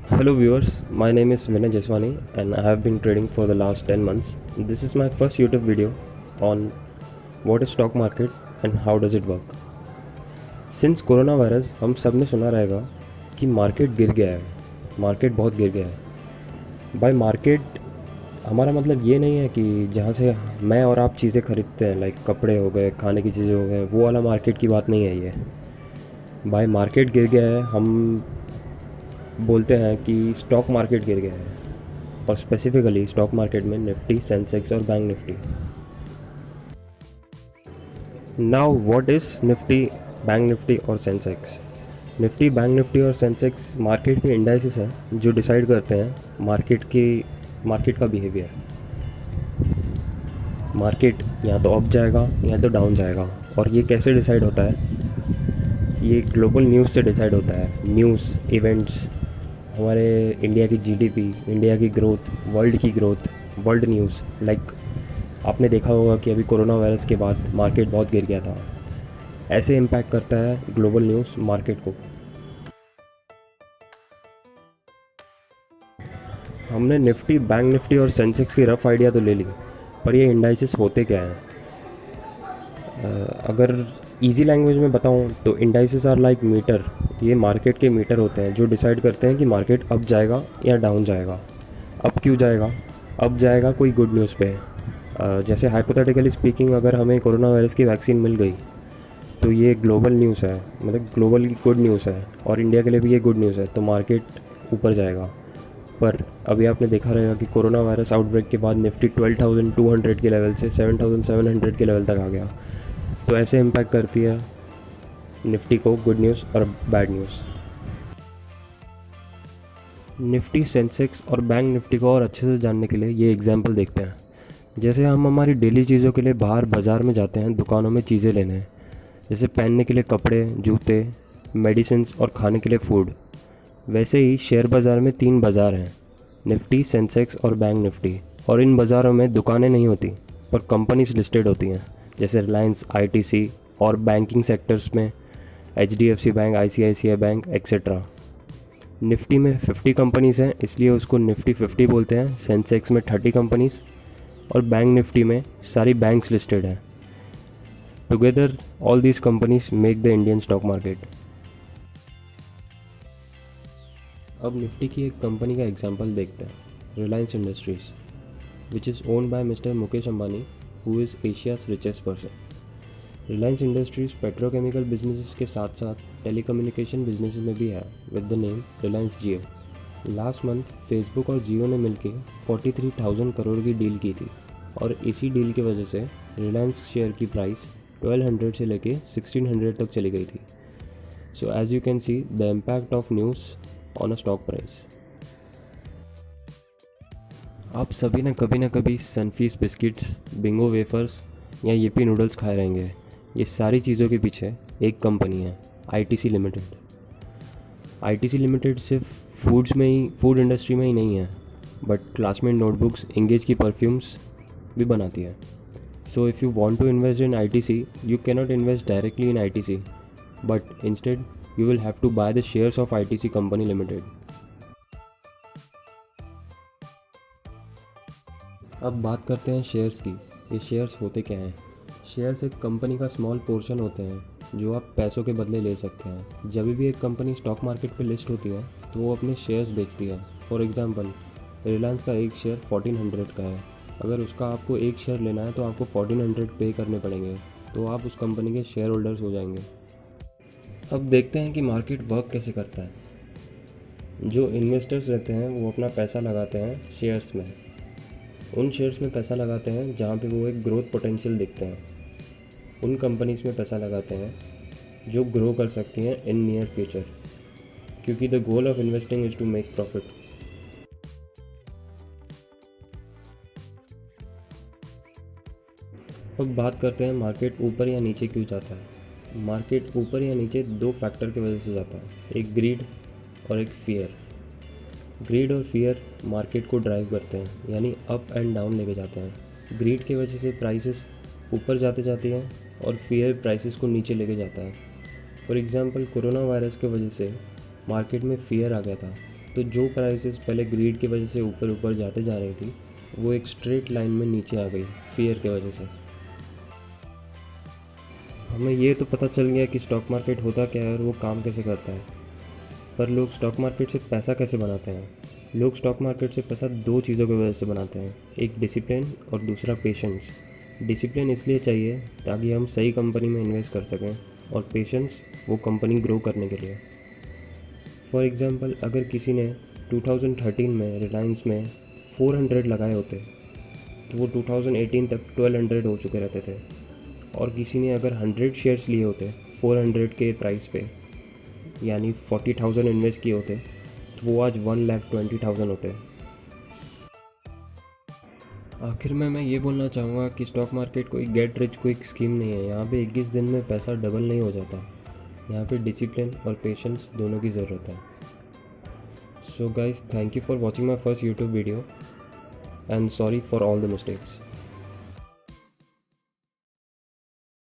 Hello viewers, my name is Vinay Jeswani and I have been trading for the last 10 months. This is my first YouTube video on what is stock market and how does it work. Since corona virus हम सब ने सुना रहेगा कि market गिर गया है, market बहुत गिर गया है। बाय मार्केट हमारा मतलब ये नहीं है कि जहाँ से मैं और आप चीज़ें खरीदते हैं, लाइक कपड़े हो गए, खाने की चीज़ें हो गए, वो वाला मार्केट की बात नहीं है ये। बाय मार्केट गिर गया है हम बोलते हैं कि स्टॉक मार्केट गिर गया है, और स्पेसिफिकली स्टॉक मार्केट में निफ्टी, सेंसेक्स और bank Nifty. Now what is Nifty, bank Nifty और सेंसेक्स? निफ्टी, बैंक निफ्टी और सेंसेक्स मार्केट के इंडाइसेस हैं जो डिसाइड करते हैं मार्केट का बिहेवियर। मार्केट या तो अप जाएगा या तो डाउन जाएगा, और ये कैसे डिसाइड होता है? ये ग्लोबल न्यूज़ से डिसाइड होता है। न्यूज़, इवेंट्स, हमारे इंडिया की जीडीपी, इंडिया की ग्रोथ, वर्ल्ड की ग्रोथ, वर्ल्ड न्यूज़। लाइक आपने देखा होगा कि अभी कोरोना वायरस के बाद मार्केट बहुत गिर गया था। ऐसे इम्पैक्ट करता है ग्लोबल न्यूज़ मार्केट को। हमने निफ्टी, बैंक निफ्टी और सेंसेक्स की रफ़ आइडिया तो ले ली, पर ये इंडाइसेस होते क्या हैं? अगर इजी लैंग्वेज में बताऊं तो इंडाइसेस आर लाइक मीटर। ये मार्केट के मीटर होते हैं जो डिसाइड करते हैं कि मार्केट अप जाएगा या डाउन जाएगा। अप क्यों जाएगा? अप जाएगा कोई गुड न्यूज़ पे। जैसे हाइपोथेटिकली स्पीकिंग, अगर हमें कोरोना वायरस की वैक्सीन मिल गई तो ये ग्लोबल न्यूज़ है, मतलब ग्लोबल की गुड न्यूज़ है, और इंडिया के लिए भी ये गुड न्यूज़ है, तो मार्केट ऊपर जाएगा। पर अभी आपने देखा रहेगा कि कोरोना वायरस आउटब्रेक के बाद निफ्टी 12,200 के लेवल से 7,700 के लेवल तक आ गया। तो ऐसे इम्पैक्ट करती है निफ्टी को गुड न्यूज़ और बैड न्यूज़। निफ्टी, सेंसेक्स और बैंक निफ्टी को और अच्छे से जानने के लिए ये एग्जांपल देखते हैं। जैसे हम हमारी डेली चीज़ों के लिए बाहर बाज़ार में जाते हैं, दुकानों में चीज़ें लेने, जैसे पहनने के लिए कपड़े, जूते, मेडिसिन्स और खाने के लिए फूड। वैसे ही शेयर बाज़ार में 3 बाज़ार हैं, निफ्टी, सेंसेक्स और बैंक निफ्टी। और इन बाज़ारों में दुकानें नहीं होती, पर कंपनीज लिस्टेड होती हैं, जैसे रिलायंस, आईटीसी, और बैंकिंग सेक्टर्स में HDFC bank, ICICI bank etcetera. Nifty में 50 कंपनीज़ हैं, इसलिए उसको निफ्टी 50 बोलते हैं। सेंसेक्स में 30 कंपनीज़, और बैंक निफ्टी में सारी बैंक्स लिस्टेड हैं। Together all these companies make the Indian stock market. अब निफ्टी की एक कंपनी का एग्जांपल देखते हैं, Reliance industries, which is owned by mister Mukesh Ambani, who is Asia's richest person. Reliance industries petrochemical businesses के साथ साथ टेलीकम्युनिकेशन बिजनेस में भी है, with the name Reliance Jio. Last month Facebook और जियो ने मिलकर 43,000 करोड़ की डील की थी, और इसी डील की वजह से रिलायंस शेयर की प्राइस 1200 से लेके 1600 तक चली गई थी। So as you can see the impact of news on a stock price. आप सभी ने कभी ना कभी सनफीस्ट बिस्किट्स, बिंगो वेफर्स या येपी नूडल्स खाए रहेंगे। ये सारी चीज़ों के पीछे एक कंपनी है, आईटीसी लिमिटेड। आईटीसी लिमिटेड सिर्फ फूड इंडस्ट्री में ही नहीं है, बट क्लासमेट नोटबुक्स, इंगेज की परफ्यूम्स भी बनाती है। So if you want to invest in ITC, you cannot invest directly in ITC, but instead you will have to buy the shares of ITC company limited. अब बात करते हैं shares की। ये शेयर्स होते क्या हैं? शेयर्स एक कंपनी का स्मॉल पोर्शन होते हैं जो आप पैसों के बदले ले सकते हैं। जब भी एक कंपनी स्टॉक मार्केट पे लिस्ट होती है तो वो अपने शेयर्स बेचती है। फॉर एग्जांपल, रिलायंस का एक शेयर 1400 का है। अगर उसका आपको एक शेयर लेना है तो आपको 1400 पे करने पड़ेंगे, तो आप उस कंपनी के शेयर होल्डर्स हो जाएंगे। अब देखते हैं कि मार्केट वर्क कैसे करता है। जो इन्वेस्टर्स रहते हैं वो अपना पैसा लगाते हैं शेयर्स में। उन शेयर्स में पैसा लगाते हैं जहाँ पे वो एक ग्रोथ पोटेंशियल देखते हैं। उन कंपनीज़ में पैसा लगाते हैं जो ग्रो कर सकती हैं इन नियर फ्यूचर, क्योंकि the goal of investing is to make profit. अब बात करते हैं मार्केट ऊपर या नीचे क्यों जाता है। मार्केट ऊपर या नीचे 2 फैक्टर की वजह से जाता है, एक ग्रीड और एक फियर। ग्रीड और फियर मार्केट को ड्राइव करते हैं, यानी अप एंड डाउन लेके जाते हैं। ग्रीड की वजह से प्राइसेस ऊपर जाते जाती हैं, और फियर प्राइसेस को नीचे लेके जाता है। फॉर एग्जांपल, कोरोना वायरस की वजह से मार्केट में फियर आ गया था, तो जो प्राइसेस पहले ग्रीड की वजह से ऊपर ऊपर जाते जा रही थी, वो एक स्ट्रेट लाइन में नीचे आ गई फियर की वजह से। हमें ये तो पता चल गया कि स्टॉक मार्केट होता क्या है और वो काम कैसे करता है, पर लोग स्टॉक मार्केट से पैसा कैसे बनाते हैं? लोग स्टॉक मार्केट से पैसा दो चीज़ों की वजह से बनाते हैं, एक डिसिप्लिन और दूसरा पेशेंस। डिसिप्लिन इसलिए चाहिए ताकि हम सही कंपनी में इन्वेस्ट कर सकें, और पेशेंस वो कंपनी ग्रो करने के लिए। फॉर एग्ज़ाम्पल, अगर किसी ने 2013 में रिलायंस में 400 लगाए होते तो वो 2018 तक 1200 हो चुके रहते थे, और किसी ने अगर 100 शेयर्स लिए होते 400 के प्राइस पे, यानी 40,000 इन्वेस्ट किए होते, तो वो आज 1,20,000 होते। आखिर में मैं ये बोलना चाहूँगा कि स्टॉक मार्केट कोई गेट रिच क्विक स्कीम नहीं है। यहाँ पे 21 दिन में पैसा डबल नहीं हो जाता। यहाँ पे डिसिप्लिन और पेशेंस दोनों की ज़रूरत है। So guys, thank you for watching my first YouTube video and sorry for all the mistakes.